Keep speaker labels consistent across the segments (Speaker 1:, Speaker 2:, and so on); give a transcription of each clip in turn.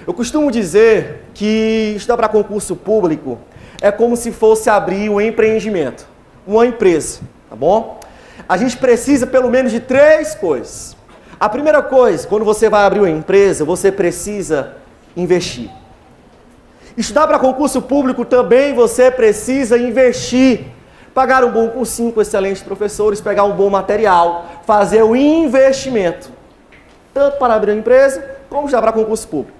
Speaker 1: Eu costumo dizer que estudar para concurso público é como se fosse abrir um empreendimento, uma empresa, tá bom? A gente precisa pelo menos de 3 coisas. A primeira coisa, quando você vai abrir uma empresa, você precisa investir. Estudar para concurso público também você precisa investir. Pagar um bom cursinho com excelentes professores, pegar um bom material, fazer o investimento. Tanto para abrir uma empresa, como estudar para concurso público.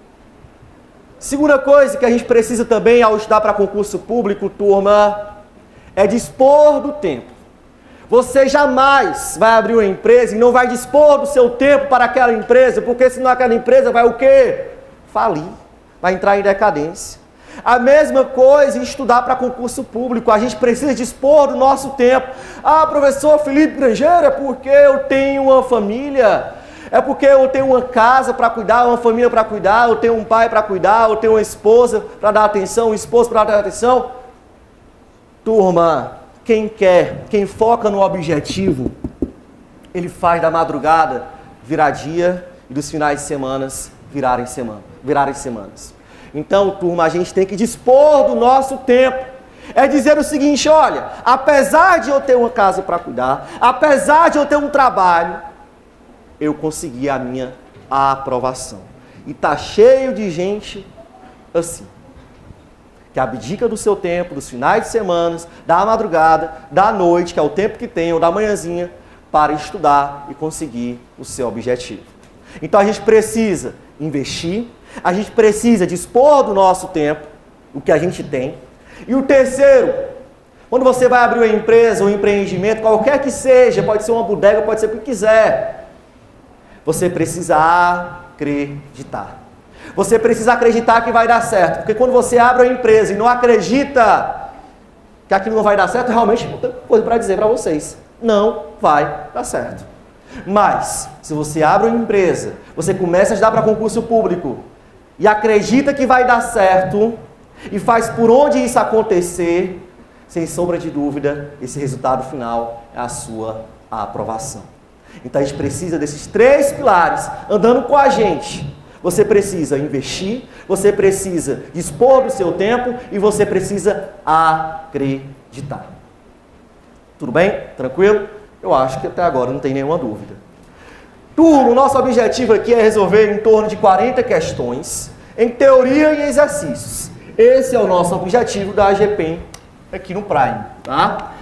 Speaker 1: Segunda coisa que a gente precisa também ao estudar para concurso público, turma, é dispor do tempo. Você jamais vai abrir uma empresa e não vai dispor do seu tempo para aquela empresa, porque senão aquela empresa vai o quê? Falir, vai entrar em decadência. A mesma coisa em estudar para concurso público, a gente precisa dispor do nosso tempo. Ah, professor Felipe Grangeiro, é porque eu tenho uma família, é porque eu tenho uma casa para cuidar, uma família para cuidar, eu tenho um pai para cuidar, eu tenho uma esposa para dar atenção, um esposo para dar atenção. Turma, quem quer, quem foca no objetivo, ele faz da madrugada virar dia e dos finais de semana virarem semanas. Então, turma, a gente tem que dispor do nosso tempo. É dizer o seguinte, olha, apesar de eu ter uma casa para cuidar, apesar de eu ter um trabalho, eu consegui a minha aprovação. E tá cheio de gente assim, que abdica do seu tempo, dos finais de semana, da madrugada, da noite, que é o tempo que tem, ou da manhãzinha, para estudar e conseguir o seu objetivo. Então a gente precisa investir, a gente precisa dispor do nosso tempo, o que a gente tem. E o terceiro, quando você vai abrir uma empresa, um empreendimento, qualquer que seja, pode ser uma bodega, pode ser o que quiser, você precisa acreditar. Você precisa acreditar que vai dar certo, porque quando você abre uma empresa e não acredita que aquilo não vai dar certo, realmente não tem coisa para dizer para vocês. Não vai dar certo. Mas, se você abre uma empresa, você começa a estudar para concurso público e acredita que vai dar certo e faz por onde isso acontecer, sem sombra de dúvida, esse resultado final é a sua aprovação. Então a gente precisa desses 3 pilares andando com a gente. Você precisa investir, você precisa dispor do seu tempo e você precisa acreditar. Tudo bem? Tranquilo? Eu acho que até agora não tem nenhuma dúvida. Turma, o nosso objetivo aqui é resolver em torno de 40 questões em teoria e exercícios. Esse é o nosso objetivo da AGPEM aqui no Prime, tá?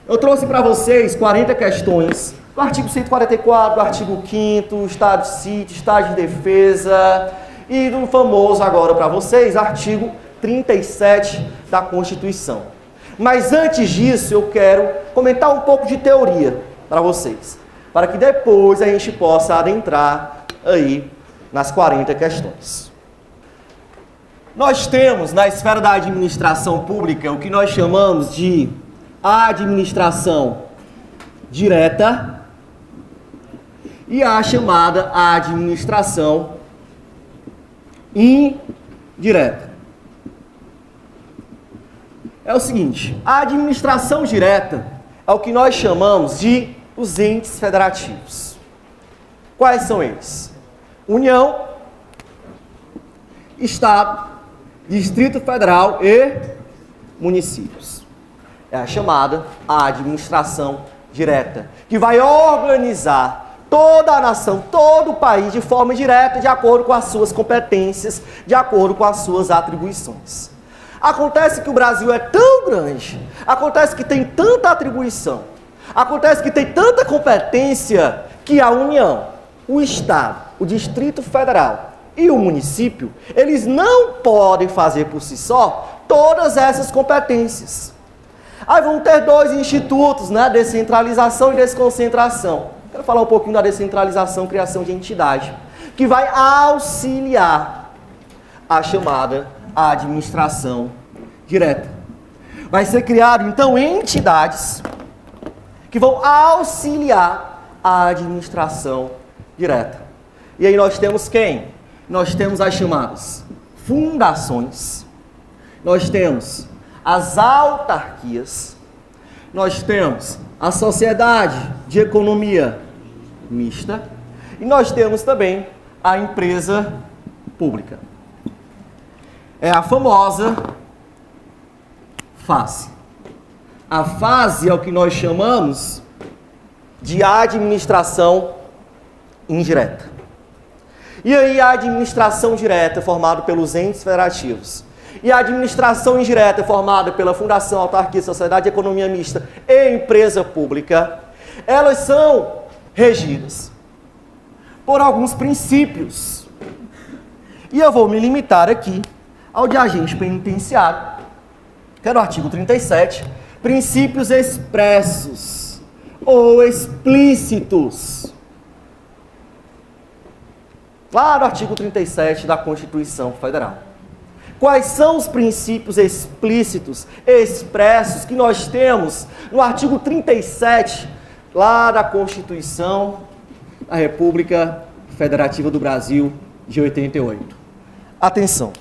Speaker 1: Eu trouxe para vocês 40 questões do artigo 144, do artigo 5º, estado de sítio, estado de defesa e do famoso agora para vocês, artigo 37 da Constituição. Mas antes disso, eu quero comentar um pouco de teoria para vocês, para que depois a gente possa adentrar aí nas 40 questões. Nós temos na esfera da administração pública o que nós chamamos de administração direta e a chamada administração indireta. É o seguinte, a administração direta é o que nós chamamos de os entes federativos. Quais são eles? União, Estado, Distrito Federal e municípios. É a chamada administração direta, que vai organizar toda a nação, todo o país de forma direta, de acordo com as suas competências, de acordo com as suas atribuições. Acontece que o Brasil é tão grande, acontece que tem tanta atribuição, acontece que tem tanta competência que a União, o Estado, o Distrito Federal e o município, eles não podem fazer por si só todas essas competências. Aí vão ter 2 institutos, né? Descentralização e desconcentração. Quero falar um pouquinho da descentralização, criação de entidade, que vai auxiliar a chamada administração direta. Vai ser criado, então, entidades que vão auxiliar a administração direta. E aí nós temos quem? Nós temos as chamadas fundações, nós temos as autarquias, nós temos a sociedade de economia mista e nós temos também a empresa pública. é a famosa fase. A fase é o que nós chamamos de administração indireta. E aí a administração direta é formada pelos entes federativos. E a administração indireta é formada pela Fundação, Autarquia, Sociedade, Economia Mista e Empresa Pública. Elas são regidas por alguns princípios. E eu vou me limitar aqui ao de agente penitenciário, que é no artigo 37, princípios expressos ou explícitos. Lá no artigo 37 da Constituição Federal. Quais são os princípios explícitos, expressos, que nós temos no artigo 37, lá da Constituição da República Federativa do Brasil, de 88? Atenção.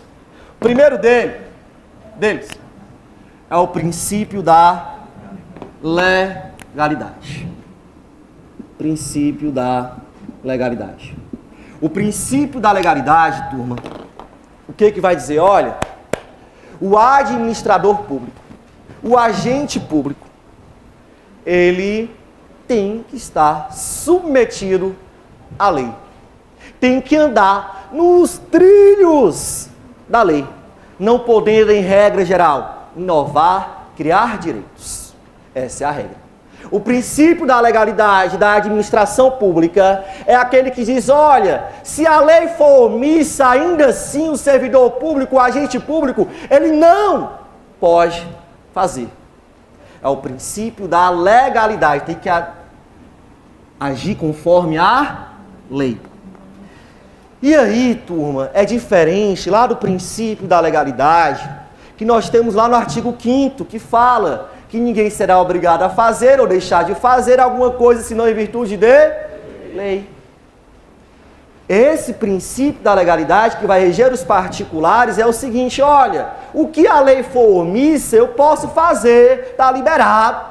Speaker 1: O primeiro deles é o princípio da legalidade. Princípio da legalidade. O princípio da legalidade, turma, o que vai dizer? Olha, o administrador público, o agente público, ele tem que estar submetido à lei. Tem que andar nos trilhos da lei, não podendo, em regra geral, inovar, criar direitos. Essa é a regra. O princípio da legalidade da administração pública é aquele que diz, olha, se a lei for omissa, ainda assim o servidor público, o agente público, ele não pode fazer. É o princípio da legalidade, tem que agir conforme a lei. E aí, turma, é diferente lá do princípio da legalidade, que nós temos lá no artigo 5º, que fala que ninguém será obrigado a fazer ou deixar de fazer alguma coisa, senão em virtude de lei. Esse princípio da legalidade que vai reger os particulares é o seguinte, olha, o que a lei for omissa, eu posso fazer, está liberado,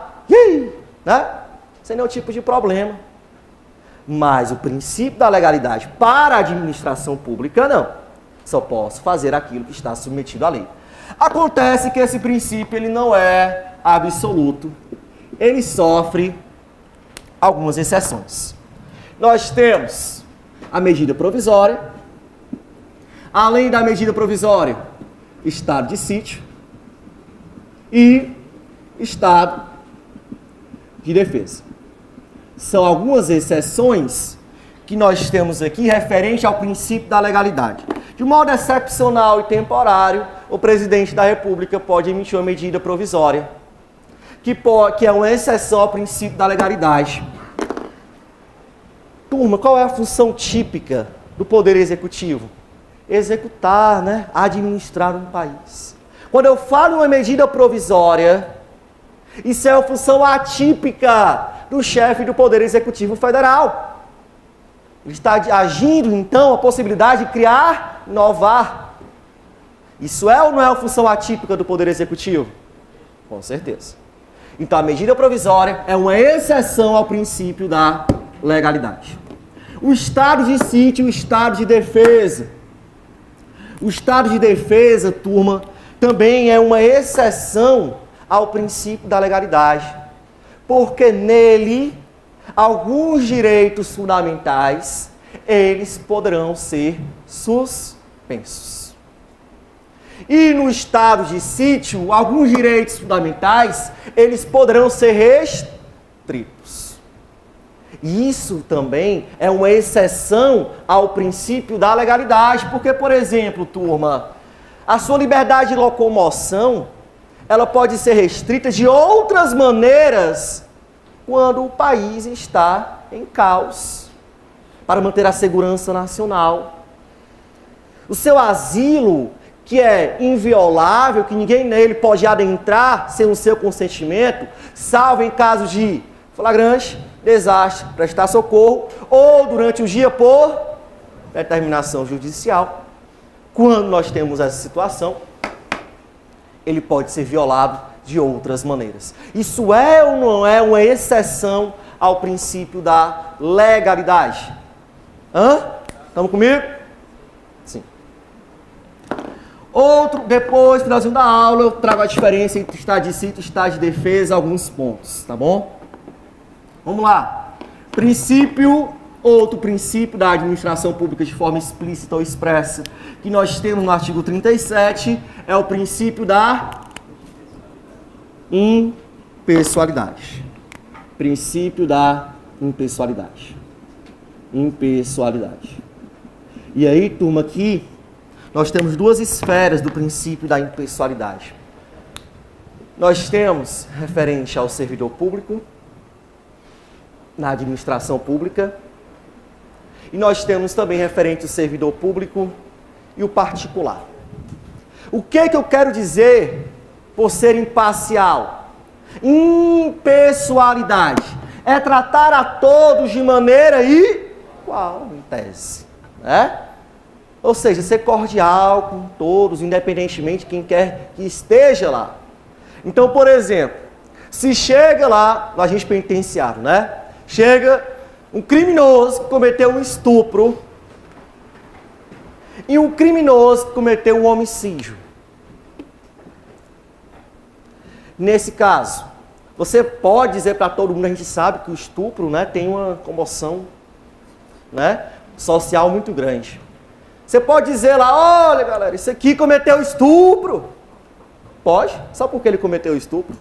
Speaker 1: né? Sem nenhum tipo de problema. Mas o princípio da legalidade para a administração pública, não. Só posso fazer aquilo que está submetido à lei. Acontece que esse princípio ele não é absoluto. Ele sofre algumas exceções. Nós temos a medida provisória. Além da medida provisória, estado de sítio e estado de defesa. São algumas exceções que nós temos aqui referente ao princípio da legalidade. De modo excepcional e temporário, o presidente da República pode emitir uma medida provisória, que é uma exceção ao princípio da legalidade. Turma, qual é a função típica do Poder Executivo? Executar, né? Administrar um país. Quando eu falo uma medida provisória, isso é uma função atípica do chefe do Poder Executivo Federal. Ele está agindo, então, a possibilidade de criar, inovar. Isso é ou não é uma função atípica do Poder Executivo? Com certeza. Então, a medida provisória é uma exceção ao princípio da legalidade. O estado de sítio e o estado de defesa. O estado de defesa, turma, também é uma exceção ao princípio da legalidade, porque nele alguns direitos fundamentais eles poderão ser suspensos. E no estado de sítio, alguns direitos fundamentais eles poderão ser restritos. Isso também é uma exceção ao princípio da legalidade, porque, por exemplo, turma, a sua liberdade de locomoção ela pode ser restrita de outras maneiras quando o país está em caos, para manter a segurança nacional. O seu asilo, que é inviolável, que ninguém nele pode adentrar sem o seu consentimento, salvo em caso de flagrante, desastre, prestar socorro, ou durante o dia por determinação judicial. Quando nós temos essa situação, ele pode ser violado de outras maneiras. Isso é ou não é uma exceção ao princípio da legalidade? Estamos comigo? Sim. Depois, finalzinho da aula, eu trago a diferença entre estado de sítio e estado de defesa, alguns pontos, tá bom? Vamos lá. Outro princípio da administração pública de forma explícita ou expressa, que nós temos no artigo 37, é o princípio da impessoalidade. Princípio da impessoalidade. Impessoalidade. E aí, turma, aqui nós temos duas esferas do princípio da impessoalidade. Nós temos referente ao servidor público, na administração pública, e nós temos também referente ao servidor público e o particular. O que eu quero dizer por ser imparcial? Impessoalidade é tratar a todos de maneira igual, em tese, né? Ou seja, ser cordial com todos, independentemente de quem quer que esteja lá. Então, por exemplo, se chega lá no agente penitenciário, né? Chega um criminoso que cometeu um estupro e um criminoso que cometeu um homicídio. Nesse caso, você pode dizer para todo mundo, a gente sabe que o estupro, né, tem uma comoção, né, social muito grande. Você pode dizer lá, olha galera, isso aqui cometeu estupro. Pode? Só porque ele cometeu estupro?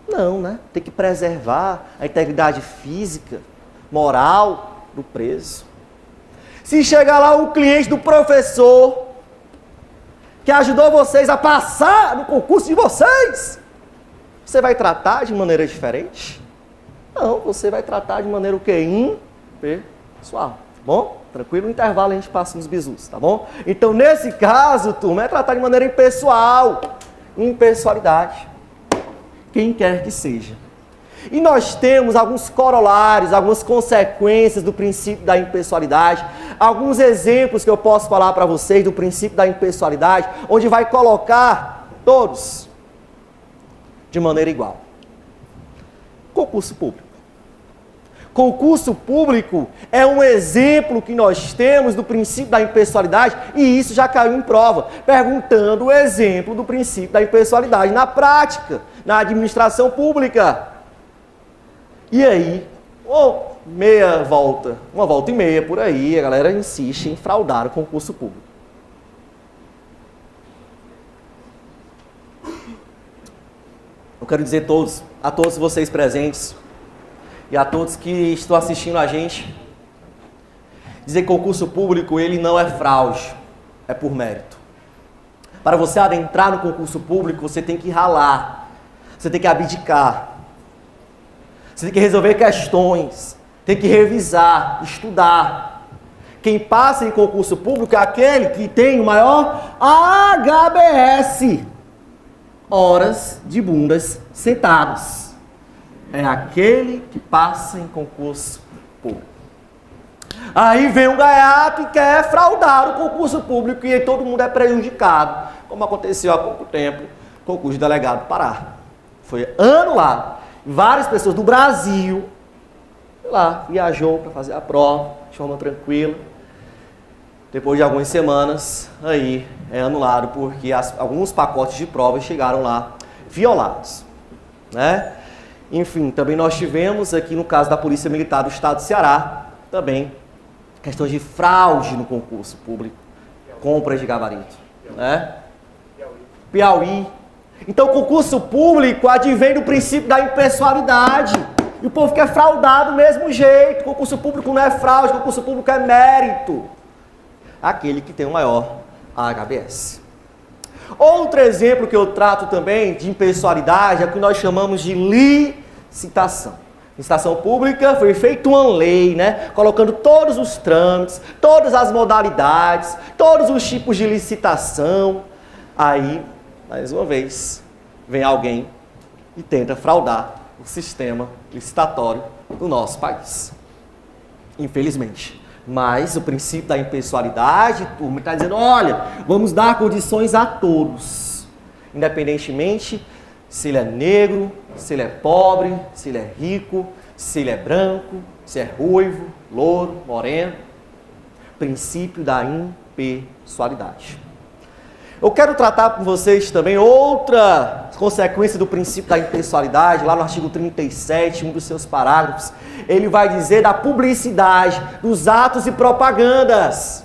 Speaker 1: Não, né? Tem que preservar a integridade física, moral do preso. Se chegar lá um cliente do professor que ajudou vocês a passar no concurso de vocês, você vai tratar de maneira diferente? Não, você vai tratar de maneira o quê? Impessoal, tá bom? Tranquilo, no intervalo a gente passa uns bisus, tá bom? Então, nesse caso, turma, é tratar de maneira impessoal. Impessoalidade. Quem quer que seja. E nós temos alguns corolários, algumas consequências do princípio da impessoalidade, alguns exemplos que eu posso falar para vocês do princípio da impessoalidade, onde vai colocar todos de maneira igual. Concurso público. Concurso público é um exemplo que nós temos do princípio da impessoalidade, e isso já caiu em prova, perguntando o exemplo do princípio da impessoalidade na prática, na administração pública. E aí, uma volta e meia por aí, a galera insiste em fraudar o concurso público. Eu quero dizer a todos vocês presentes, e a todos que estão assistindo a gente, dizer que concurso público, ele não é fraude, é por mérito. Para você adentrar no concurso público, você tem que ralar, você tem que abdicar, você tem que resolver questões, tem que revisar, estudar. Quem passa em concurso público é aquele que tem o maior HBS, horas de bundas sentados. É aquele que passa em concurso público. Aí vem um gaiato e quer fraudar o concurso público e aí todo mundo é prejudicado, como aconteceu há pouco tempo, concurso de delegado do Pará. Foi anulado. Várias pessoas do Brasil, lá, viajou para fazer a prova, de forma tranquila. Depois de algumas semanas, aí é anulado porque alguns pacotes de provas chegaram lá violados, né? Enfim, também nós tivemos aqui no caso da Polícia Militar do Estado do Ceará, também questões de fraude no concurso público, compras de gabarito, né? Piauí. Então o concurso público advém do princípio da impessoalidade. E o povo quer fraudar do mesmo jeito. O concurso público não é fraude, o concurso público é mérito. Aquele que tem o maior HBS. Outro exemplo que eu trato também de impessoalidade é o que nós chamamos de licitação. Licitação pública foi feita uma lei, né? Colocando todos os trâmites, todas as modalidades, todos os tipos de licitação. Aí, mais uma vez, vem alguém e tenta fraudar o sistema licitatório do nosso país. Infelizmente. Mas o princípio da impessoalidade, turma, está dizendo, olha, vamos dar condições a todos. Independentemente se ele é negro, se ele é pobre, se ele é rico, se ele é branco, se é ruivo, louro, moreno. Princípio da impessoalidade. Eu quero tratar com vocês também outra consequência do princípio da impessoalidade, lá no artigo 37, um dos seus parágrafos. Ele vai dizer da publicidade, dos atos e propagandas,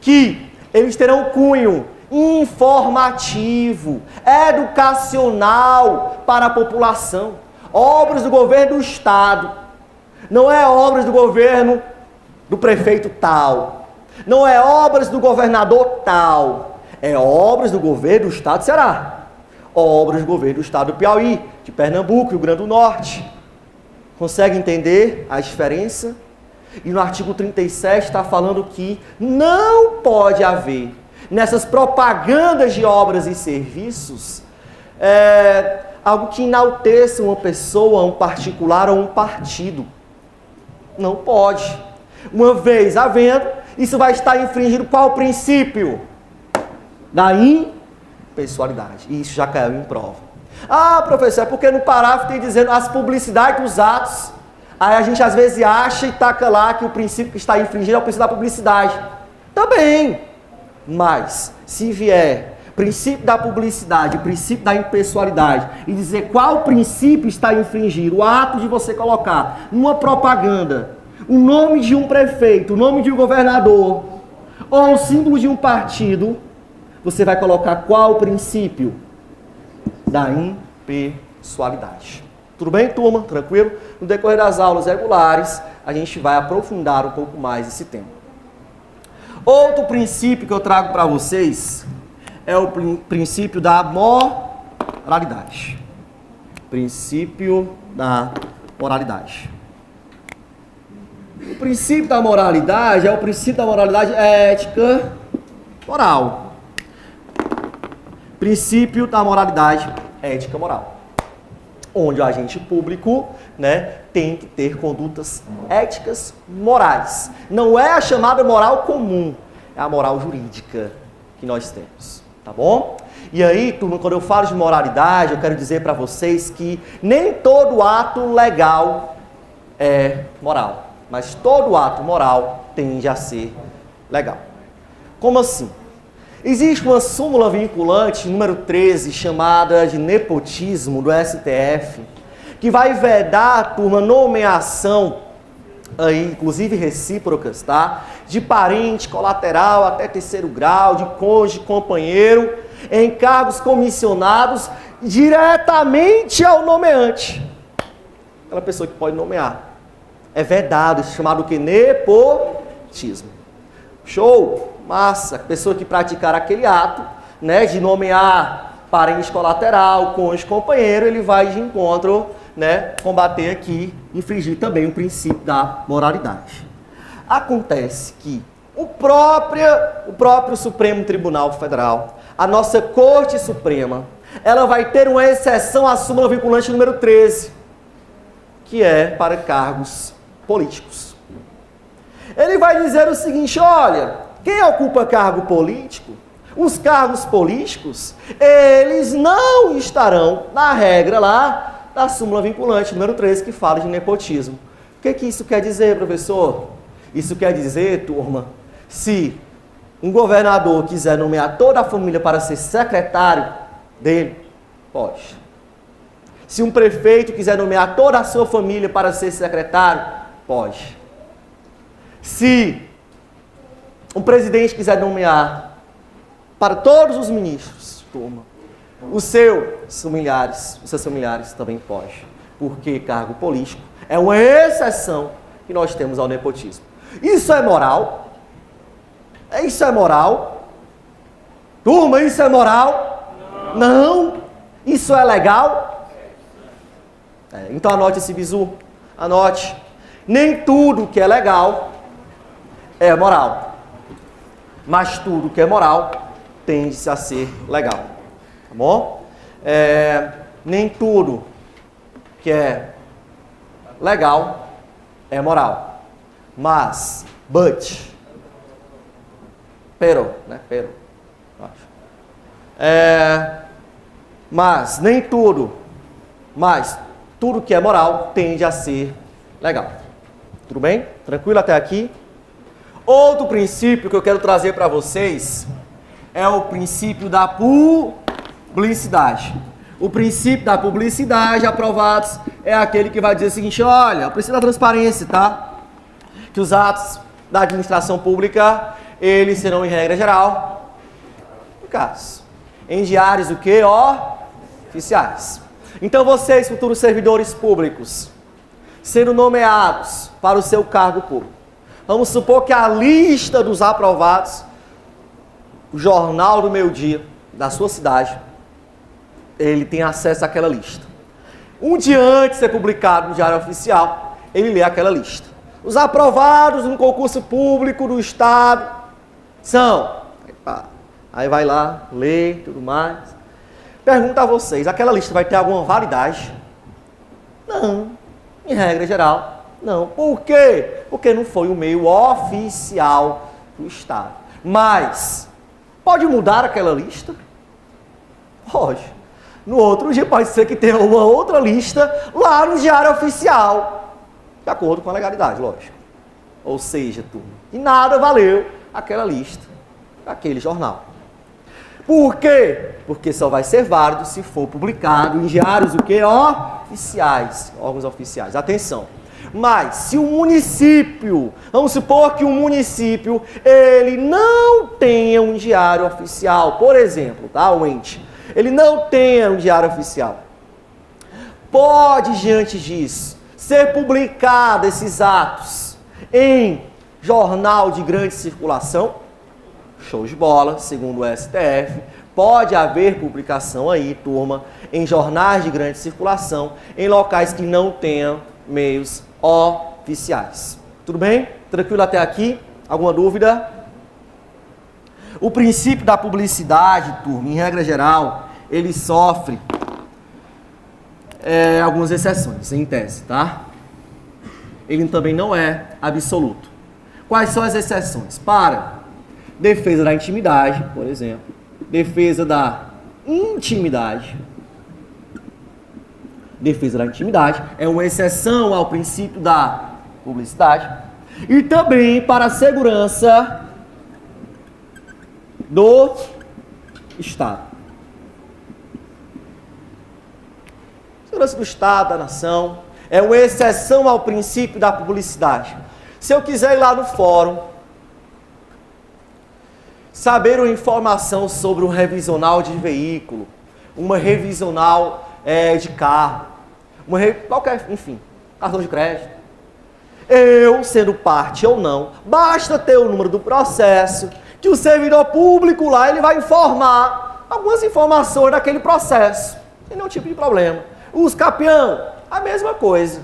Speaker 1: que eles terão cunho informativo, educacional para a população. Obras do governo do Estado, não é obras do governo do prefeito tal, não é obras do governador tal, é obras do governo do Estado do Ceará, obras do governo do Estado do Piauí, de Pernambuco, Rio Grande do Norte. Consegue entender a diferença? E no artigo 37 está falando que não pode haver, nessas propagandas de obras e serviços, algo que enalteça uma pessoa, um particular ou um partido. Não pode. Uma vez havendo, isso vai estar infringindo qual princípio? Da impessoalidade. E isso já caiu em prova. Ah, professor, é porque no parágrafo tem dizendo as publicidades dos atos. Aí a gente às vezes acha e taca lá que o princípio que está infringindo é o princípio da publicidade. Também. Mas, se vier princípio da publicidade, princípio da impessoalidade, e dizer qual princípio está infringindo, o ato de você colocar numa propaganda o nome de um prefeito, o nome de um governador, ou o símbolo de um partido, você vai colocar qual princípio? Da impessoalidade. Tudo bem, turma? Tranquilo? No decorrer das aulas regulares, a gente vai aprofundar um pouco mais esse tema. Outro princípio que eu trago para vocês é o princípio da moralidade. Princípio da moralidade. O princípio da moralidade é o princípio da moralidade ética moral. Princípio da moralidade ética moral. Onde o agente público, tem que ter condutas éticas morais. Não é a chamada moral comum, é a moral jurídica que nós temos, tá bom? E aí, turma, quando eu falo de moralidade, eu quero dizer para vocês que nem todo ato legal é moral, mas todo ato moral tende a ser legal. Como assim? Existe uma súmula vinculante, número 13, chamada de nepotismo do STF, que vai vedar, turma, nomeação, aí, inclusive recíprocas, tá? De parente, colateral, até terceiro grau, de cônjuge, companheiro, em cargos comissionados diretamente ao nomeante. Aquela pessoa que pode nomear. É vedado, isso é chamado o quê? Nepotismo. Show? Massa, a pessoa que praticar aquele ato, de nomear parente colateral, cônjuge, companheiro, ele vai de encontro, combater aqui, infringir também o princípio da moralidade. Acontece que o próprio Supremo Tribunal Federal, a nossa Corte Suprema, ela vai ter uma exceção à súmula vinculante número 13, que é para cargos políticos. Ele vai dizer o seguinte, olha, quem ocupa cargo político, os cargos políticos, eles não estarão na regra lá da súmula vinculante número 13, que fala de nepotismo. O que isso quer dizer, professor? Isso quer dizer, turma, se um governador quiser nomear toda a família para ser secretário dele, pode. Se um prefeito quiser nomear toda a sua família para ser secretário, pode. Se um presidente quiser nomear para todos os ministros, turma, os seus familiares também pode. Porque cargo político é uma exceção que nós temos ao nepotismo. Isso é moral? Isso é moral? Turma, isso é moral? Não. Isso é legal? Então anote esse bizu. Anote. Nem tudo que é legal é moral. Mas tudo que é moral tende-se a ser legal. Tá bom? Nem tudo que é legal é moral. Mas, mas nem tudo, mas tudo que é moral tende a ser legal. Tudo bem? Tranquilo até aqui? Outro princípio que eu quero trazer para vocês é o princípio da publicidade. O princípio da publicidade, aprovados, é aquele que vai dizer o seguinte, olha, o princípio da transparência, tá? Que os atos da administração pública, eles serão, em regra geral, publicados. Em diários o quê? Oficiais. Então vocês, futuros servidores públicos, sendo nomeados para o seu cargo público, vamos supor que a lista dos aprovados, o Jornal do Meio-Dia da sua cidade, ele tem acesso àquela lista. Um dia antes de ser publicado no Diário Oficial, ele lê aquela lista. Os aprovados no concurso público do Estado são... Aí vai lá, lê, tudo mais. Pergunta a vocês, aquela lista vai ter alguma validade? Não. Em regra geral, não. Por quê? Porque não foi o meio oficial do Estado. Mas, pode mudar aquela lista? Pode. No outro dia pode ser que tenha uma outra lista lá no Diário Oficial. De acordo com a legalidade, lógico. Ou seja, turma, e nada valeu aquela lista, aquele jornal. Por quê? Porque só vai ser válido se for publicado em diários o quê? Oficiais, órgãos oficiais. Atenção. Mas se o município, vamos supor que o município, ele não tenha um diário oficial, por exemplo, tá, o ente, ele não tenha um diário oficial. Pode, diante disso, ser publicado esses atos em jornal de grande circulação? Show de bola, segundo o STF. Pode haver publicação aí, turma, em jornais de grande circulação, em locais que não tenham meios oficiais. Tudo bem? Tranquilo até aqui? Alguma dúvida? O princípio da publicidade, turma, em regra geral, ele sofre algumas exceções, em tese, tá? Ele também não é absoluto. Quais são as exceções? Para defesa da intimidade, por exemplo. Defesa da intimidade. Defesa da intimidade é uma exceção ao princípio da publicidade. E também para a segurança do Estado. Segurança do Estado, da nação, é uma exceção ao princípio da publicidade. Se eu quiser ir lá no fórum, saber uma informação sobre um revisional de veículo, uma revisional de carro, qualquer, enfim, cartão de crédito. Eu, sendo parte ou não, basta ter o número do processo, que o servidor público lá, ele vai informar algumas informações daquele processo, sem nenhum tipo de problema. Os campeão, a mesma coisa.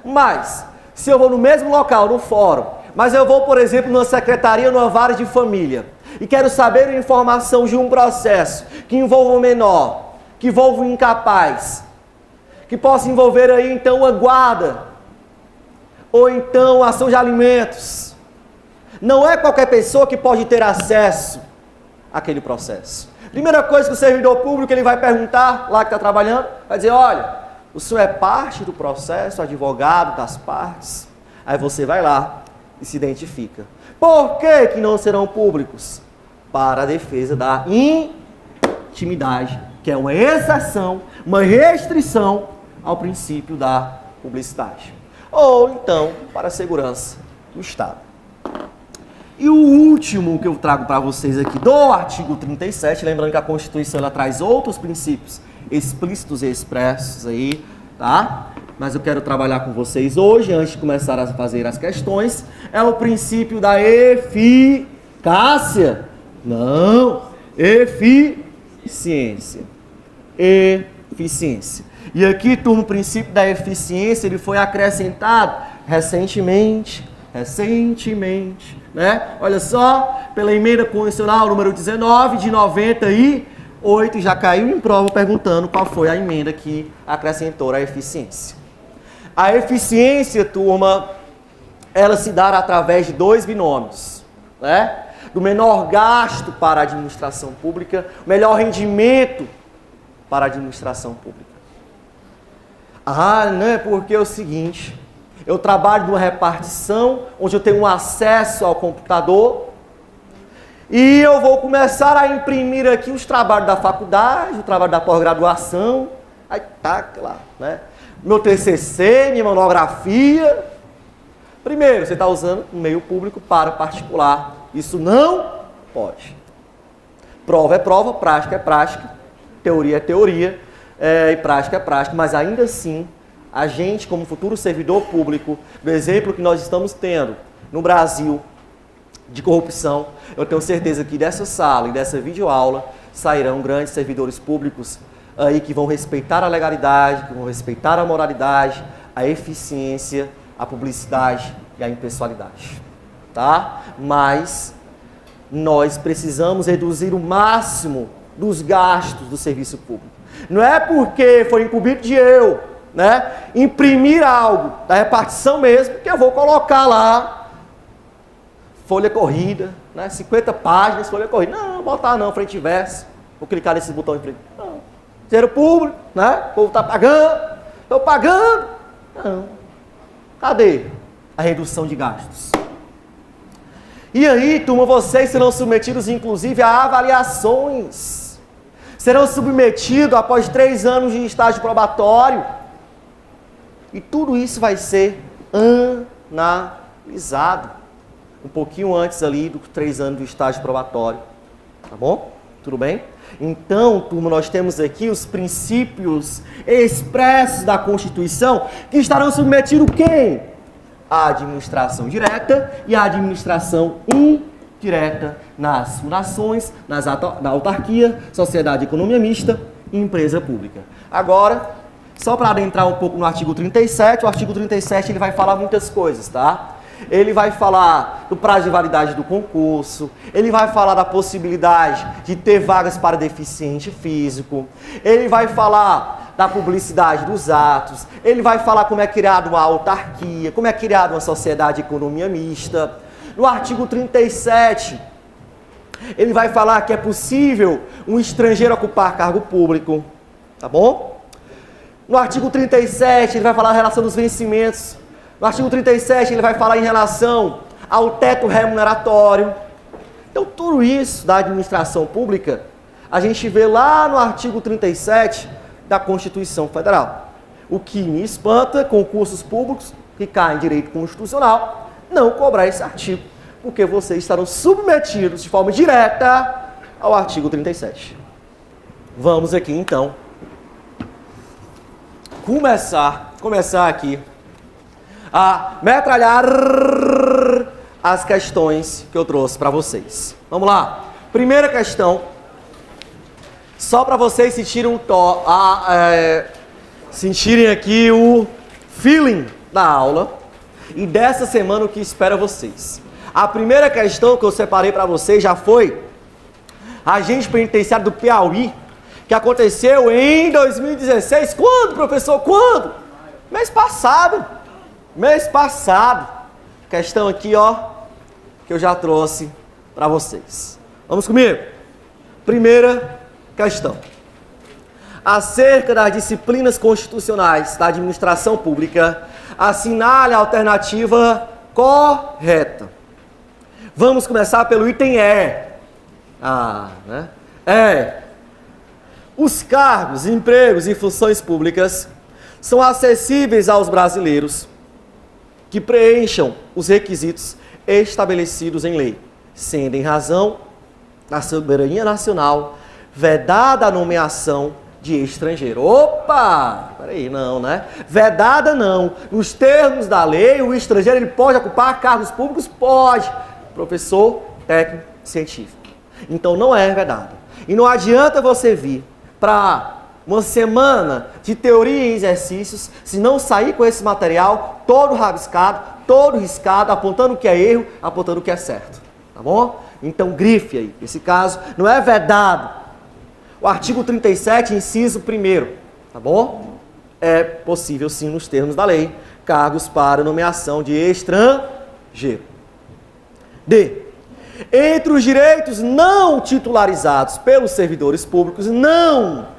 Speaker 1: Mas, se eu vou no mesmo local, no fórum, mas eu vou, por exemplo, numa secretaria, numa vara de família, e quero saber a informação de um processo que envolva um menor, que envolva um incapaz, que possa envolver aí então uma guarda, ou então ação de alimentos. Não é qualquer pessoa que pode ter acesso àquele processo. Primeira coisa que o servidor público ele vai perguntar, lá que está trabalhando, vai dizer, olha, o senhor é parte do processo, advogado das partes? Aí você vai lá e se identifica. Por que que não serão públicos? Para a defesa da intimidade, que é uma exceção, uma restrição ao princípio da publicidade. Ou então, para a segurança do Estado. E o último que eu trago para vocês aqui do artigo 37, lembrando que a Constituição ela traz outros princípios explícitos e expressos aí, tá? Mas eu quero trabalhar com vocês hoje, antes de começar a fazer as questões, é o princípio da eficácia. Não, eficiência. Eficiência. E aqui, turma, o princípio da eficiência, ele foi acrescentado recentemente, né? Olha só, pela emenda constitucional número 19 de 98, já caiu em prova perguntando qual foi a emenda que acrescentou a eficiência. A eficiência, turma, ela se dá através de dois binômios, né? Do menor gasto para a administração pública, o melhor rendimento para a administração pública. Ah, não é porque é o seguinte, eu trabalho numa repartição onde eu tenho um acesso ao computador E eu vou começar a imprimir aqui os trabalhos da faculdade, o trabalho da pós-graduação. Aí tá lá, né? Meu TCC, minha monografia. Primeiro, você está usando o meio público para particular. Isso não pode. Prova é prova, prática é prática, teoria é teoria, e prática é prática, mas ainda assim, a gente, como futuro servidor público, do exemplo que nós estamos tendo no Brasil de corrupção, eu tenho certeza que dessa sala e dessa videoaula sairão grandes servidores públicos aí que vão respeitar a legalidade, que vão respeitar a moralidade, a eficiência, a publicidade e a impessoalidade, tá? Mas nós precisamos reduzir o máximo dos gastos do serviço público. Não é porque foi incumbido de eu, né, imprimir algo da repartição mesmo, que eu vou colocar lá folha corrida, né, 50 páginas, folha corrida. Não, botar não, frente e verso. Vou clicar nesse botão em frente. Não. Dinheiro público, né? O povo está pagando. Estou pagando. Não. Cadê a redução de gastos? E aí, turma, vocês serão submetidos, inclusive, a avaliações. Serão submetidos após 3 anos de estágio probatório. E tudo isso vai ser analisado. Um pouquinho antes ali dos 3 anos do estágio probatório. Tá bom? Tudo bem? Então, turma, nós temos aqui os princípios expressos da Constituição que estarão submetidos quem? A administração direta e a administração indireta nas fundações, na autarquia, sociedade de economia mista e empresa pública. Agora, só para adentrar um pouco no artigo 37, o artigo 37 ele vai falar muitas coisas, tá? Ele vai falar do prazo de validade do concurso, ele vai falar da possibilidade de ter vagas para deficiente físico, ele vai falar da publicidade dos atos, ele vai falar como é criada uma autarquia, como é criada uma sociedade de economia mista. No artigo 37, ele vai falar que é possível um estrangeiro ocupar cargo público, tá bom? No artigo 37, ele vai falar da relação dos vencimentos. No artigo 37, ele vai falar em relação ao teto remuneratório. Então, tudo isso da administração pública, a gente vê lá no artigo 37 da Constituição Federal. O que me espanta, concursos públicos que caem em direito constitucional, não cobrar esse artigo, porque vocês estarão submetidos de forma direta ao artigo 37. Vamos aqui, então, começar aqui a metralhar as questões que eu trouxe para vocês. Vamos lá. Primeira questão, só para vocês sentirem aqui o feeling da aula e dessa semana o que espera vocês. A primeira questão que eu separei para vocês já foi agente penitenciário do Piauí, que aconteceu em 2016. Quando, professor? Quando? Mês passado. Questão aqui, ó, que eu já trouxe para vocês. Vamos comigo? Primeira questão. Acerca das disciplinas constitucionais da administração pública, assinale a alternativa correta. Vamos começar pelo item E. Os cargos, empregos e funções públicas são acessíveis aos brasileiros que preencham os requisitos estabelecidos em lei, sendo em razão da soberania nacional vedada a nomeação de estrangeiro. Opa! Peraí, não, né? Vedada não. Nos termos da lei, o estrangeiro ele pode ocupar cargos públicos? Pode. Professor, técnico, científico. Então não é vedada. E não adianta você vir para uma semana de teoria e exercícios, se não sair com esse material todo rabiscado, todo riscado, apontando o que é erro, apontando o que é certo. Tá bom? Então grife aí. Esse caso não é vedado. O artigo 37, inciso 1º. Tá bom? É possível sim, nos termos da lei, cargos para nomeação de estrangeiro. D. Entre os direitos não titularizados pelos servidores públicos, não.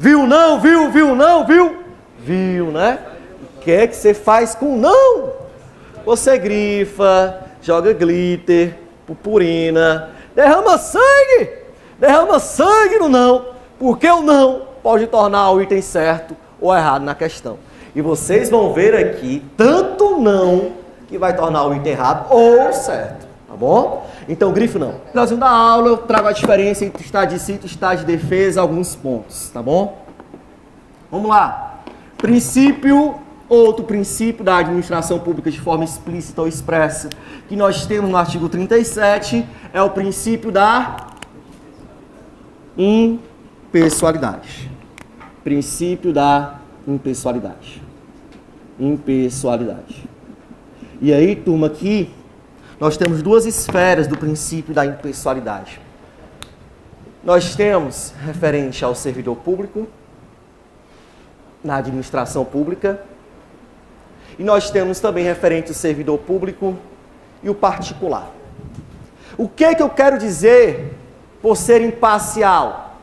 Speaker 1: Viu, não, viu, não, viu? Viu, né? O que é que você faz com não? Você grifa, joga glitter, purpurina, derrama sangue no não, porque o não pode tornar o item certo ou errado na questão. E vocês vão ver aqui, tanto não, que vai tornar o item errado ou certo, tá bom? Então, grifo não. No finalzinho da aula, eu trago a diferença entre estado de sítio e estado de defesa, alguns pontos, tá bom? Vamos lá. Princípio, outro princípio da administração pública de forma explícita ou expressa, que nós temos no artigo 37, é o princípio da impessoalidade. Princípio da impessoalidade. Impessoalidade. E aí, turma, aqui nós temos duas esferas do princípio da impessoalidade. Nós temos referente ao servidor público, na administração pública, e nós temos também referente ao servidor público e o particular. O que eu quero dizer por ser imparcial?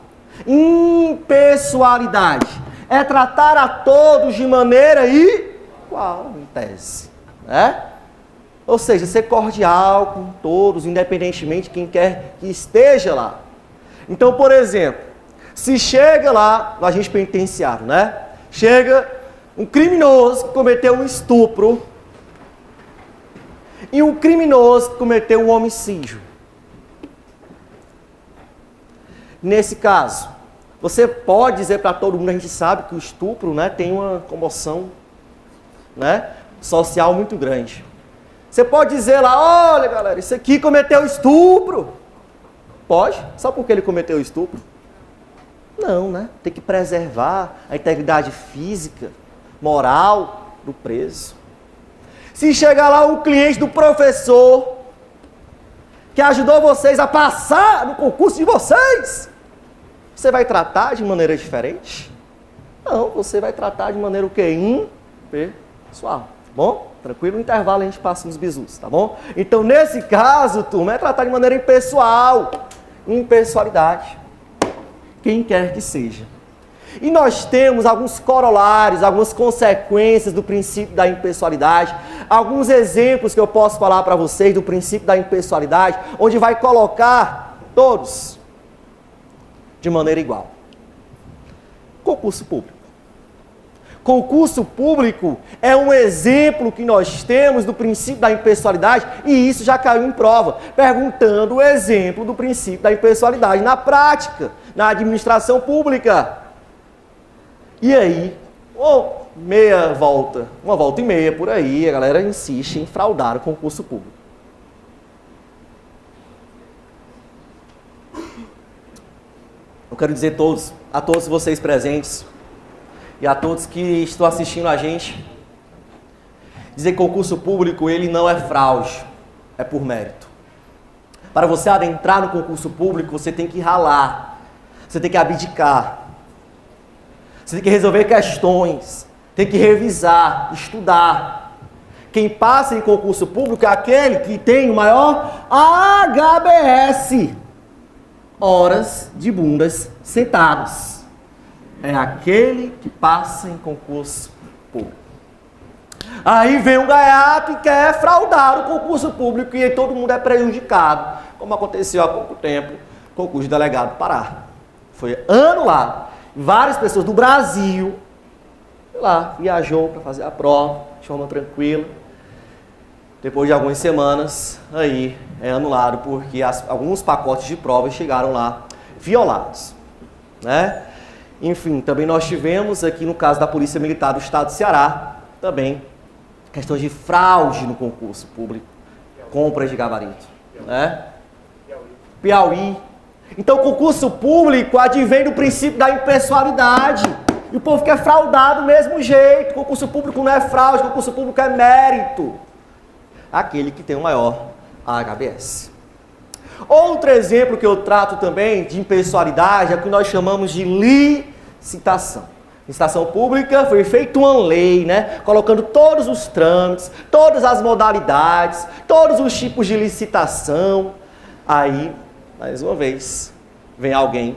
Speaker 1: Impessoalidade é tratar a todos de maneira igual, em tese, né? Ou seja, ser cordial com todos, independentemente de quem quer que esteja lá. Então, por exemplo, se chega lá no agente penitenciário, né? Chega um criminoso que cometeu um estupro e um criminoso que cometeu um homicídio. Nesse caso, você pode dizer para todo mundo, a gente sabe que o estupro, né, tem uma comoção, né, social muito grande. Você pode dizer lá, olha galera, isso aqui cometeu estupro. Pode? Só porque ele cometeu estupro? Não, né? Tem que preservar a integridade física, moral do preso. Se chegar lá um cliente do professor que ajudou vocês a passar no concurso de vocês, você vai tratar de maneira diferente? Não, você vai tratar de maneira o quê? Impessoal, tá bom? Tranquilo, no intervalo a gente passa uns bisus, tá bom? Então, nesse caso, turma, é tratar de maneira impessoal, impessoalidade. Quem quer que seja. E nós temos alguns corolários, algumas consequências do princípio da impessoalidade, alguns exemplos que eu posso falar para vocês do princípio da impessoalidade, onde vai colocar todos de maneira igual. Concurso público. Concurso público é um exemplo que nós temos do princípio da impessoalidade, e isso já caiu em prova, perguntando o exemplo do princípio da impessoalidade na prática, na administração pública. E aí, uma volta e meia por aí, a galera insiste em fraudar o concurso público. Eu quero dizer a todos vocês presentes, e a todos que estão assistindo a gente, dizer que concurso público, ele não é fraude, é por mérito. Para você adentrar no concurso público, você tem que ralar, você tem que abdicar, você tem que resolver questões, tem que revisar, estudar. Quem passa em concurso público é aquele que tem o maior HBS, horas de bundas sentados. É aquele que passa em concurso público. Aí vem um gaiato e quer fraudar o concurso público e aí todo mundo é prejudicado, como aconteceu há pouco tempo, concurso de delegado do Pará. Foi anulado. Várias pessoas do Brasil, lá, viajou para fazer a prova, de forma tranquila. Depois de algumas semanas, aí é anulado porque alguns pacotes de provas chegaram lá violados, né? Enfim, também nós tivemos aqui no caso da Polícia Militar do Estado do Ceará, também questões de fraude no concurso público, compras de gabarito, né? Piauí. Então, o concurso público advém do princípio da impessoalidade. E o povo quer fraudar do mesmo jeito. O concurso público não é fraude, o concurso público é mérito. Aquele que tem o maior HBS. Outro exemplo que eu trato também de impessoalidade é o que nós chamamos de licitação. Licitação pública foi feita uma lei, né? Colocando todos os trâmites, todas as modalidades, todos os tipos de licitação. Aí, mais uma vez, vem alguém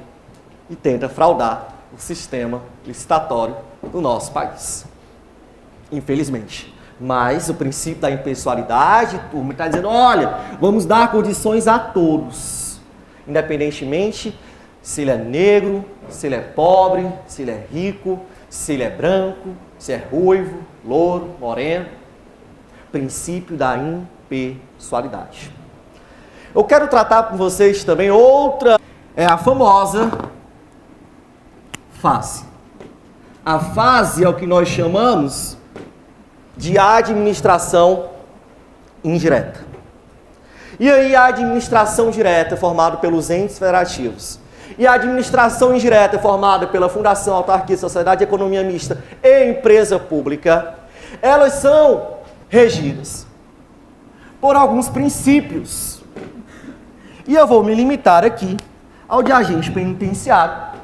Speaker 1: e tenta fraudar o sistema licitatório do nosso país. Infelizmente. Mas o princípio da impessoalidade, turma, está dizendo, olha, vamos dar condições a todos. independentemente se ele é negro, se ele é pobre, se ele é rico, se ele é branco, se é ruivo, louro, moreno. Princípio da impessoalidade. Eu quero tratar com vocês também outra, é a famosa fase. A fase é o que nós chamamos de administração indireta. E aí a administração direta é formada pelos entes federativos. E a administração indireta é formada pela Fundação, Autarquia, Sociedade de Economia Mista e Empresa Pública. Elas são regidas por alguns princípios. E eu vou me limitar aqui ao de agente penitenciário,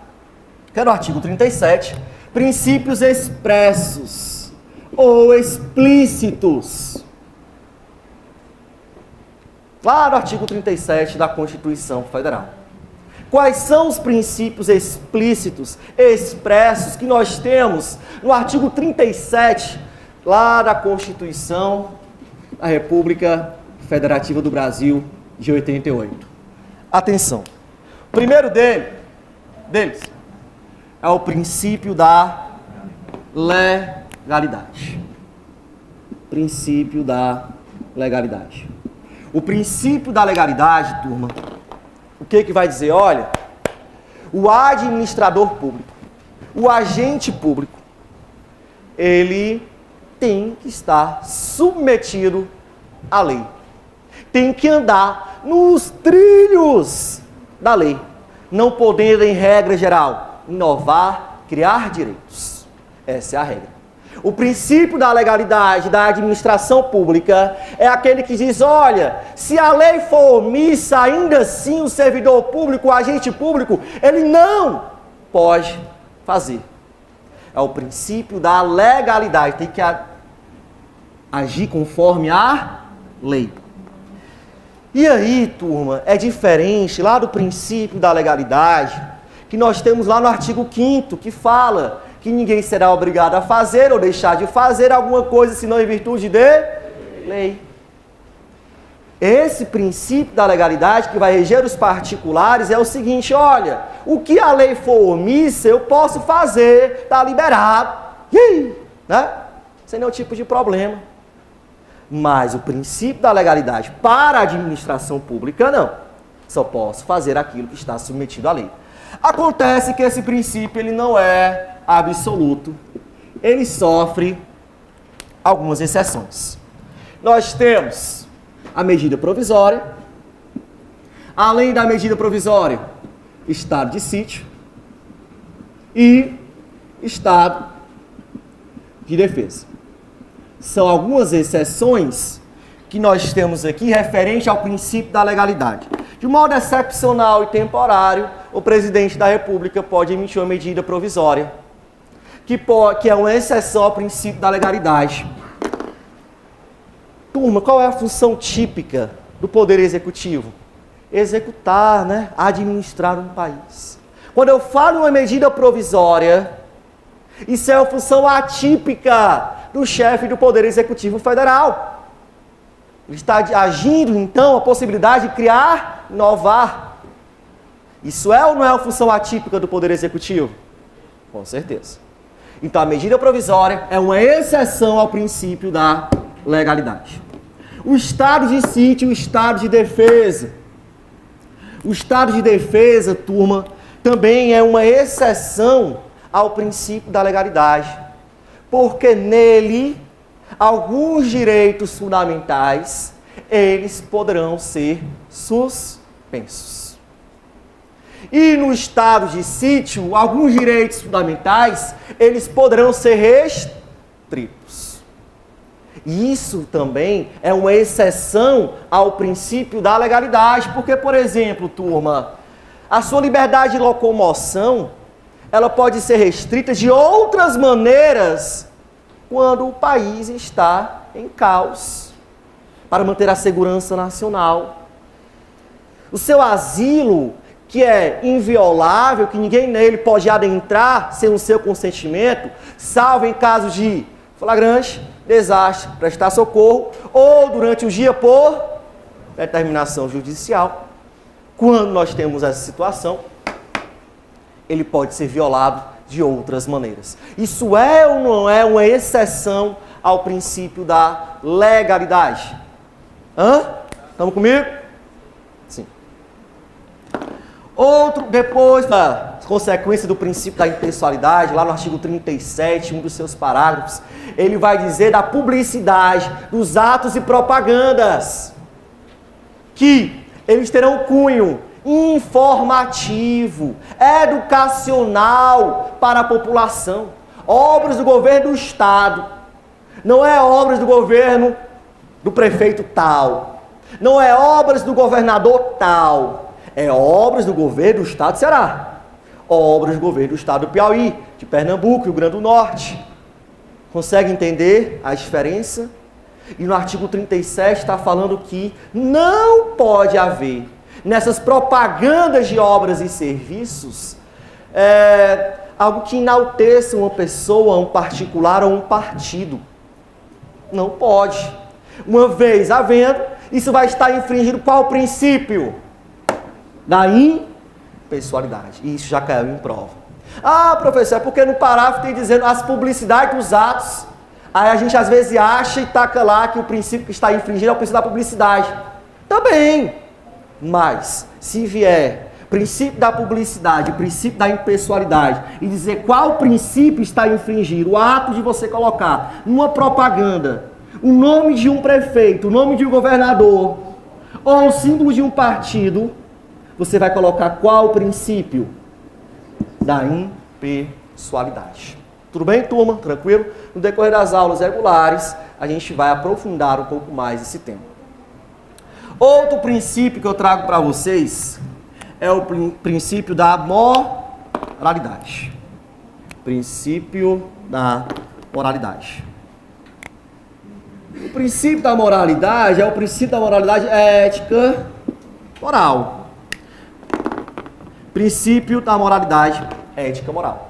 Speaker 1: que é no artigo 37, princípios expressos ou explícitos. Lá no artigo 37 da Constituição Federal. Quais são os princípios explícitos, expressos, que nós temos no artigo 37, lá da Constituição da República Federativa do Brasil, de 88? Atenção. O primeiro deles é o princípio da legalidade. Princípio da legalidade. O princípio da legalidade, turma, o que vai dizer? Olha, o administrador público, o agente público, ele tem que estar submetido à lei. Tem que andar nos trilhos da lei, não podendo, em regra geral, inovar, criar direitos. Essa é a regra. O princípio da legalidade da administração pública é aquele que diz, olha, se a lei for omissa, ainda assim o servidor público, o agente público, ele não pode fazer. É o princípio da legalidade, tem que agir conforme a lei. E aí, turma, é diferente lá do princípio da legalidade, que nós temos lá no artigo 5º, que fala que ninguém será obrigado a fazer ou deixar de fazer alguma coisa, senão em virtude de lei. Esse princípio da legalidade que vai reger os particulares é o seguinte, olha, o que a lei for omissa, eu posso fazer, está liberado, né? Sem nenhum tipo de problema. Mas o princípio da legalidade para a administração pública, não. Só posso fazer aquilo que está submetido à lei. Acontece que esse princípio ele não é absoluto. Ele sofre algumas exceções. Nós temos a medida provisória. Além da medida provisória, estado de sítio e estado de defesa. São algumas exceções que nós temos aqui referente ao princípio da legalidade. De modo excepcional e temporário, o presidente da República pode emitir uma medida provisória, que é uma exceção ao princípio da legalidade. Turma, qual é a função típica do Poder Executivo? Executar, né? Administrar um país. Quando eu falo em uma medida provisória, isso é uma função atípica do chefe do Poder Executivo Federal. Ele está agindo, então, a possibilidade de criar, inovar. Isso é ou não é uma função atípica do Poder Executivo? Com certeza. Então, a medida provisória é uma exceção ao princípio da legalidade. O estado de sítio e o estado de defesa. O estado de defesa, turma, também é uma exceção ao princípio da legalidade, porque nele alguns direitos fundamentais eles poderão ser suspensos. E no estado de sítio, alguns direitos fundamentais eles poderão ser restritos. Isso também é uma exceção ao princípio da legalidade, porque, por exemplo, turma, a sua liberdade de locomoção ela pode ser restrita de outras maneiras quando o país está em caos, para manter a segurança nacional. O seu asilo, que é inviolável, que ninguém nele pode adentrar sem o seu consentimento, salvo em caso de flagrante, desastre, prestar socorro, ou durante o dia por determinação judicial. Quando nós temos essa situação, ele pode ser violado de outras maneiras. Isso é ou não é uma exceção ao princípio da legalidade? Estamos comigo? Sim. Outro, depois da consequência do princípio da impessoalidade, lá no artigo 37, um dos seus parágrafos, ele vai dizer da publicidade dos atos e propagandas, que eles terão cunho informativo, educacional para a população, obras do governo do Estado, não é obras do governo do prefeito tal, não é obras do governador tal, é obras do governo do Estado do Ceará, obras do governo do Estado do Piauí, de Pernambuco, Rio Grande do Norte. Consegue entender a diferença? E no artigo 37 está falando que não pode haver nessas propagandas de obras e serviços algo que enalteça uma pessoa, um particular ou um partido. Não pode. Uma vez havendo, isso vai estar infringindo qual princípio? Da impessoalidade. E isso já caiu em prova. Ah, professor, é porque no parágrafo tem dizendo as publicidades dos atos. Aí a gente às vezes acha e taca lá que o princípio que está infringindo é o princípio da publicidade. Também. Mas, se vier princípio da publicidade, princípio da impessoalidade, e dizer qual princípio está infringindo, o ato de você colocar numa propaganda o nome de um prefeito, o nome de um governador, ou o símbolo de um partido, você vai colocar qual princípio? Da impessoalidade. Tudo bem, turma? Tranquilo? No decorrer das aulas regulares, a gente vai aprofundar um pouco mais esse tema. Outro princípio que eu trago para vocês é o princípio da moralidade. Princípio da moralidade. O princípio da moralidade é o princípio da moralidade ética moral. Princípio da moralidade ética moral.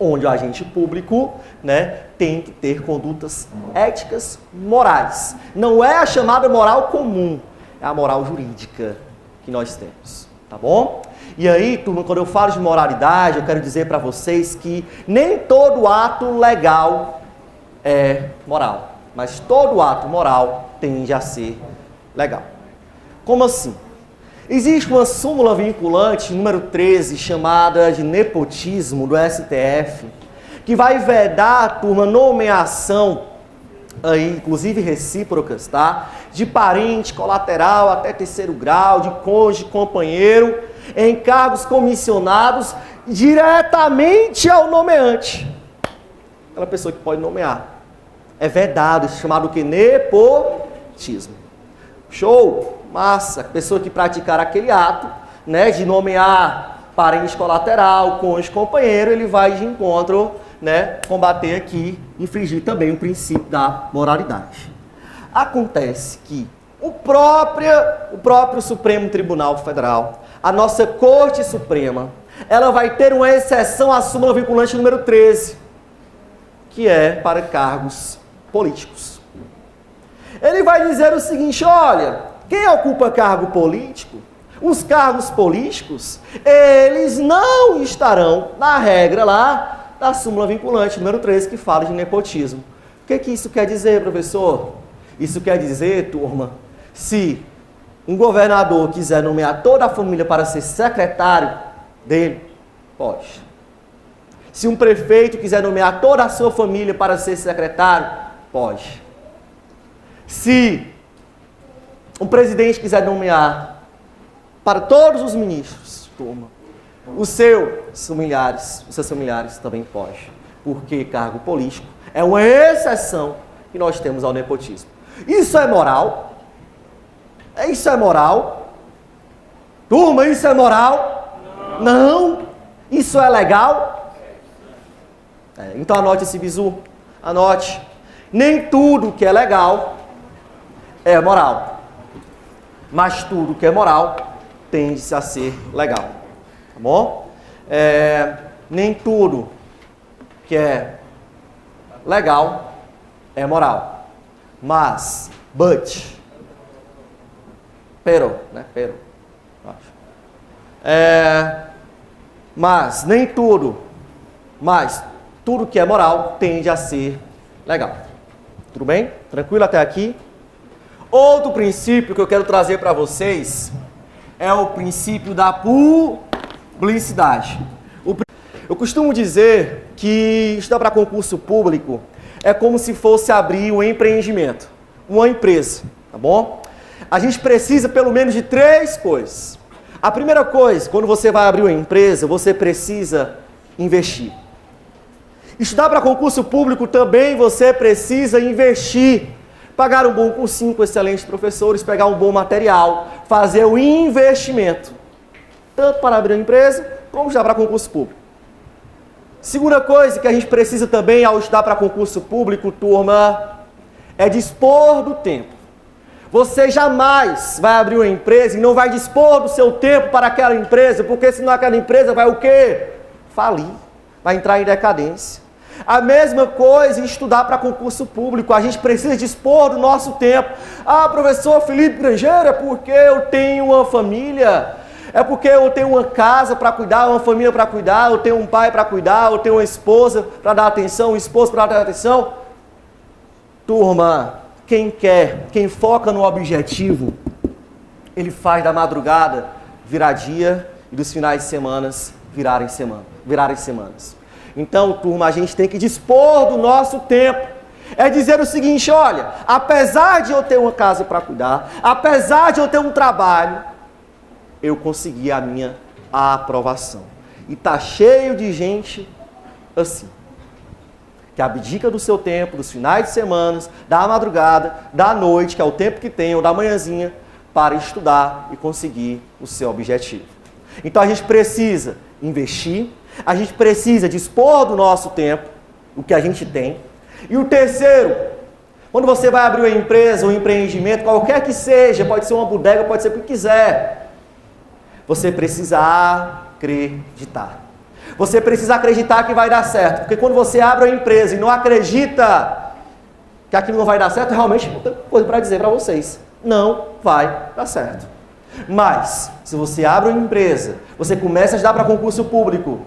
Speaker 1: Onde o agente público, tem que ter condutas éticas morais. Não é a chamada moral comum, é a moral jurídica que nós temos, tá bom? E aí, turma, quando eu falo de moralidade, eu quero dizer para vocês que nem todo ato legal é moral, mas todo ato moral tende a ser legal. Como assim? Existe uma súmula vinculante, número 13, chamada de nepotismo do STF, que vai vedar, turma, nomeação, aí, inclusive recíprocas, tá? De parente, colateral, até terceiro grau, de cônjuge, companheiro, em cargos comissionados diretamente ao nomeante. Aquela pessoa que pode nomear. É vedado, isso é chamado o quê? Nepotismo. Show? Massa, a pessoa que praticar aquele ato, de nomear parente colateral, cônjuge, companheiro, ele vai de encontro, combater aqui, infringir também o princípio da moralidade. Acontece que o próprio Supremo Tribunal Federal, a nossa Corte Suprema, ela vai ter uma exceção à súmula vinculante número 13, que é para cargos políticos. Ele vai dizer o seguinte, olha, quem ocupa cargo político, os cargos políticos, eles não estarão na regra lá da súmula vinculante número 13, que fala de nepotismo. O que isso quer dizer, professor? Isso quer dizer, turma, se um governador quiser nomear toda a família para ser secretário dele, pode. Se um prefeito quiser nomear toda a sua família para ser secretário, pode. Se um presidente quiser nomear para todos os ministros, turma, os seus familiares também pode. Porque cargo político é uma exceção que nós temos ao nepotismo. Isso é moral? Isso é moral? Turma, isso é moral? Não. Isso é legal? Então anote esse bizu. Anote. Nem tudo que é legal é moral. Mas tudo que é moral tende-se a ser legal. Tá bom? Nem tudo que é legal é moral. Mas, pero, Mas nem tudo, mas tudo que é moral tende a ser legal. Tudo bem? Tranquilo até aqui? Outro princípio que eu quero trazer para vocês é o princípio da publicidade. Eu costumo dizer que estudar para concurso público é como se fosse abrir um empreendimento, uma empresa, tá bom? A gente precisa pelo menos de 3 coisas. A primeira coisa, quando você vai abrir uma empresa, você precisa investir. Estudar para concurso público também você precisa investir. Pagar um bom cursinho com excelentes professores, pegar um bom material, fazer o investimento. Tanto para abrir uma empresa, como estudar para concurso público. Segunda coisa que a gente precisa também ao estudar para concurso público, turma, é dispor do tempo. Você jamais vai abrir uma empresa e não vai dispor do seu tempo para aquela empresa, porque senão aquela empresa vai o quê? Falir, vai entrar em decadência. A mesma coisa em estudar para concurso público, a gente precisa dispor do nosso tempo. Ah, professor Felipe Grangeiro, é porque eu tenho uma família, é porque eu tenho uma casa para cuidar, uma família para cuidar, eu tenho um pai para cuidar, eu tenho uma esposa para dar atenção, um esposo para dar atenção. Turma, quem foca no objetivo, ele faz da madrugada virar dia e dos finais de semana virarem semanas. Então, turma, a gente tem que dispor do nosso tempo. É dizer o seguinte, olha, apesar de eu ter uma casa para cuidar, apesar de eu ter um trabalho, eu consegui a minha aprovação. E tá cheio de gente assim, que abdica do seu tempo, dos finais de semana, da madrugada, da noite, que é o tempo que tem, ou da manhãzinha, para estudar e conseguir o seu objetivo. Então a gente precisa investir, a gente precisa dispor do nosso tempo, o que a gente tem. E o terceiro, quando você vai abrir uma empresa, um empreendimento, qualquer que seja, pode ser uma bodega, pode ser o que quiser, você precisa acreditar. Você precisa acreditar que vai dar certo, porque quando você abre uma empresa e não acredita que aquilo não vai dar certo, realmente não tem coisa para dizer para vocês. Não vai dar certo. Mas, se você abre uma empresa, você começa a estudar para concurso público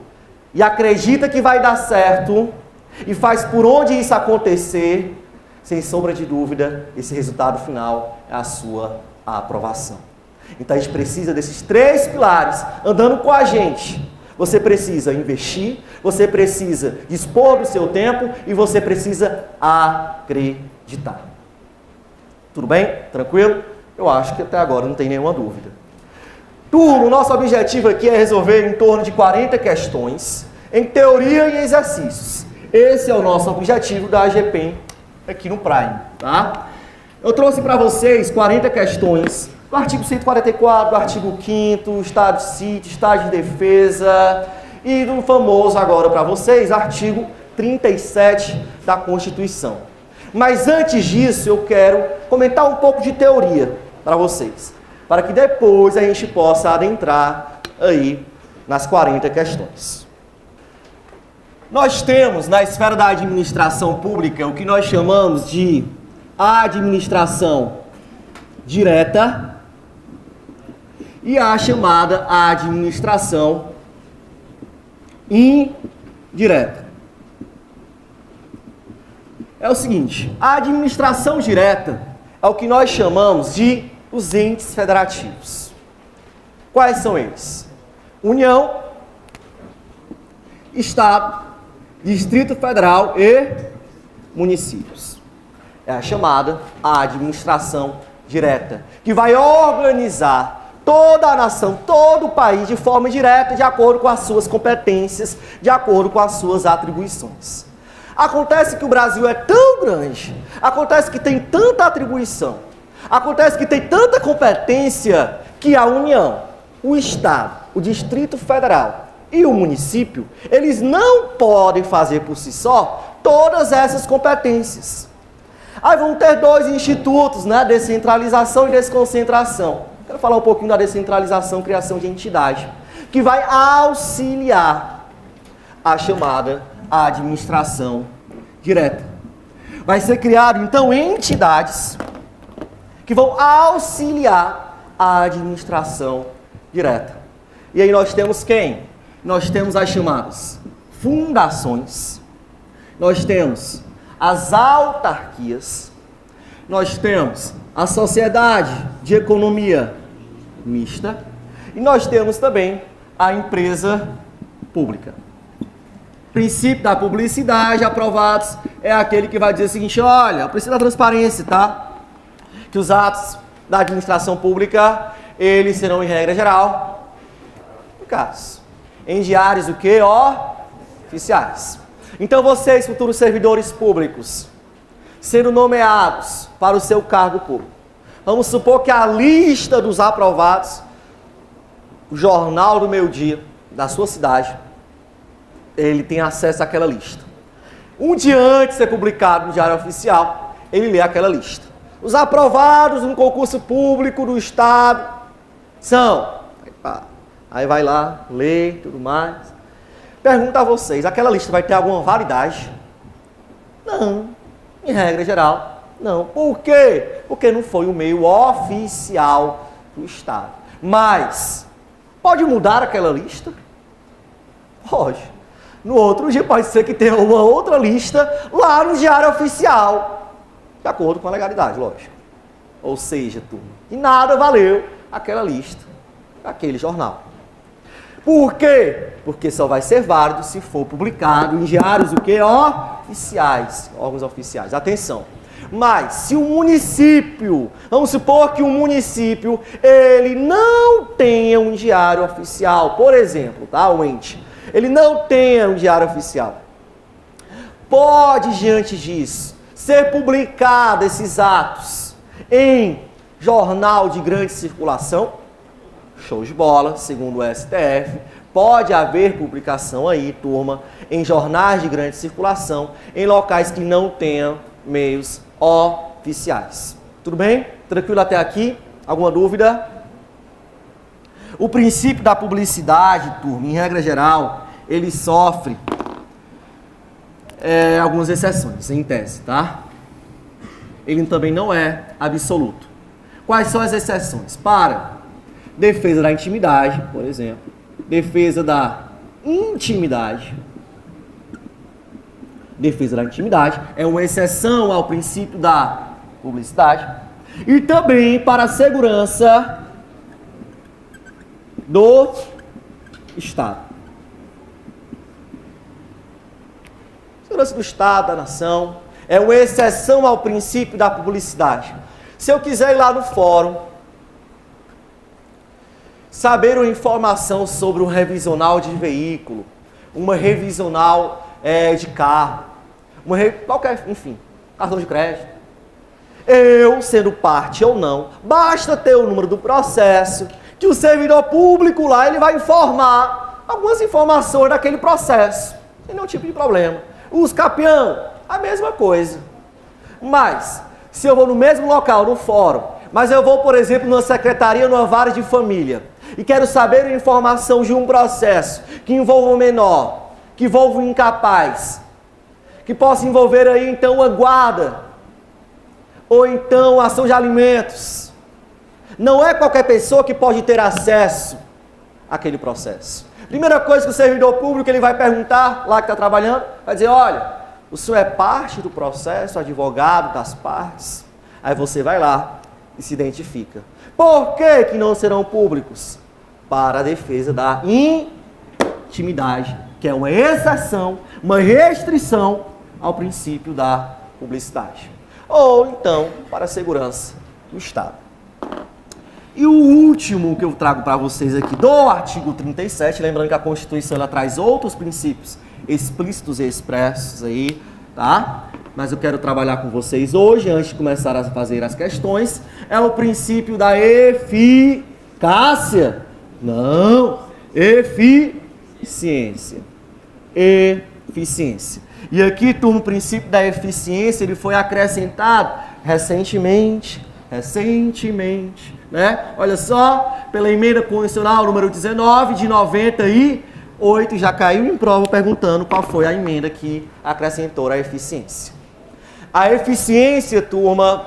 Speaker 1: e acredita que vai dar certo e faz por onde isso acontecer, sem sombra de dúvida, esse resultado final é a sua aprovação. Então a gente precisa desses 3 pilares andando com a gente. Você precisa investir, você precisa dispor do seu tempo e você precisa acreditar. Tudo bem? Tranquilo? Eu acho que até agora não tem nenhuma dúvida. Turma, o nosso objetivo aqui é resolver em torno de 40 questões em teoria e exercícios. Esse é o nosso objetivo da AGPEM aqui no Prime, tá? Eu trouxe para vocês 40 questões do artigo 144, do artigo 5º, estado de sítio, estado de defesa e do famoso agora para vocês, artigo 37 da Constituição. Mas antes disso, eu quero comentar um pouco de teoria para vocês, para que depois a gente possa adentrar aí nas 40 questões. Nós temos na esfera da administração pública o que nós chamamos de administração direta e a chamada administração indireta. É o seguinte, a administração direta é o que nós chamamos de os entes federativos. Quais são eles? União, Estado, Distrito Federal e municípios. É a chamada administração direta, que vai organizar toda a nação, todo o país de forma direta, de acordo com as suas competências, de acordo com as suas atribuições. Acontece que o Brasil é tão grande, acontece que tem tanta atribuição, acontece que tem tanta competência, que a União, o Estado, o Distrito Federal e o município, eles não podem fazer por si só todas essas competências. Aí vão ter 2 institutos, né? Descentralização e desconcentração. Quero falar um pouquinho da descentralização, criação de entidade, que vai auxiliar a chamada administração direta. Vai ser criado, então, entidades que vão auxiliar a administração direta. E aí nós temos quem? Nós temos as chamadas fundações, nós temos as autarquias, nós temos a sociedade de economia mista e nós temos também a empresa pública. Princípio da publicidade aprovados é aquele que vai dizer o seguinte: olha, eu preciso da transparência, tá? Que os atos da administração pública, eles serão, em regra geral, publicados em diários o quê? Oficiais. Então vocês, futuros servidores públicos, sendo nomeados para o seu cargo público, vamos supor que a lista dos aprovados, o Jornal do Meio-Dia da sua cidade, ele tem acesso àquela lista. Um dia antes de ser publicado no Diário Oficial, ele lê aquela lista. Os aprovados no concurso público do Estado são... Aí vai lá, lê, tudo mais. Pergunta a vocês, aquela lista vai ter alguma validade? Não. Em regra geral, não. Por quê? Porque não foi o meio oficial do Estado. Mas, pode mudar aquela lista? Pode. No outro dia pode ser que tenha uma outra lista lá no Diário Oficial, de acordo com a legalidade, lógico. Ou seja, turma, e nada valeu aquela lista, aquele jornal. Por quê? Porque só vai ser válido se for publicado em diários o quê? Oficiais, órgãos oficiais. Atenção. Mas se o município, vamos supor que o município, ele não tenha um diário oficial, por exemplo, tá, o ente, ele não tenha um diário oficial. Pode, diante disso, ser publicado esses atos em jornal de grande circulação? Show de bola, segundo o STF. Pode haver publicação aí, turma, em jornais de grande circulação, em locais que não tenham meios oficiais. Tudo bem? Tranquilo até aqui? Alguma dúvida? O princípio da publicidade, turma, em regra geral, ele sofre algumas exceções, em tese, tá? Ele também não é absoluto. Quais são as exceções? Para defesa da intimidade, por exemplo. Defesa da intimidade. Defesa da intimidade é uma exceção ao princípio da publicidade. E também para a segurança do Estado. Segurança do Estado, da nação, é uma exceção ao princípio da publicidade. Se eu quiser ir lá no fórum, saber uma informação sobre um revisional de veículo, uma revisional de carro, qualquer, enfim, cartão de crédito. Eu, sendo parte ou não, basta ter o número do processo, que o servidor público lá, ele vai informar algumas informações daquele processo, sem nenhum tipo de problema. Os capião, a mesma coisa. Mas, se eu vou no mesmo local, no fórum, mas eu vou, por exemplo, numa secretaria, numa vara de família, e quero saber a informação de um processo que envolva um menor, que envolva um incapaz, que possa envolver aí então uma guarda, ou então ação de alimentos. Não é qualquer pessoa que pode ter acesso àquele processo. Primeira coisa que o servidor público ele vai perguntar, lá que está trabalhando, vai dizer: olha, o senhor é parte do processo, advogado das partes? Aí você vai lá e se identifica. Por que que não serão públicos? Para a defesa da intimidade, que é uma exceção, uma restrição ao princípio da publicidade. Ou então, para a segurança do Estado. E o último que eu trago para vocês aqui do artigo 37, lembrando que a Constituição ela traz outros princípios explícitos e expressos aí, tá? Mas eu quero trabalhar com vocês hoje, antes de começar a fazer as questões, é o princípio da eficácia. Não, eficiência. Eficiência. E aqui, turma, o princípio da eficiência, ele foi acrescentado recentemente, né? Olha só, pela emenda constitucional número 19 de 98, já caiu em prova perguntando qual foi a emenda que acrescentou a eficiência. A eficiência, turma,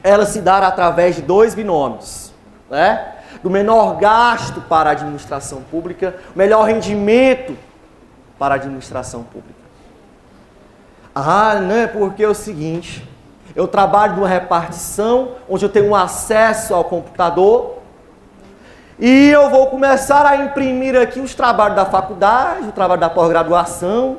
Speaker 1: ela se dá através de dois binômios, né? do menor gasto para a administração pública, o melhor rendimento para a administração pública. Ah, não é porque é o seguinte, eu trabalho numa repartição onde eu tenho um acesso ao computador e eu vou começar a imprimir aqui os trabalhos da faculdade, o trabalho da pós-graduação.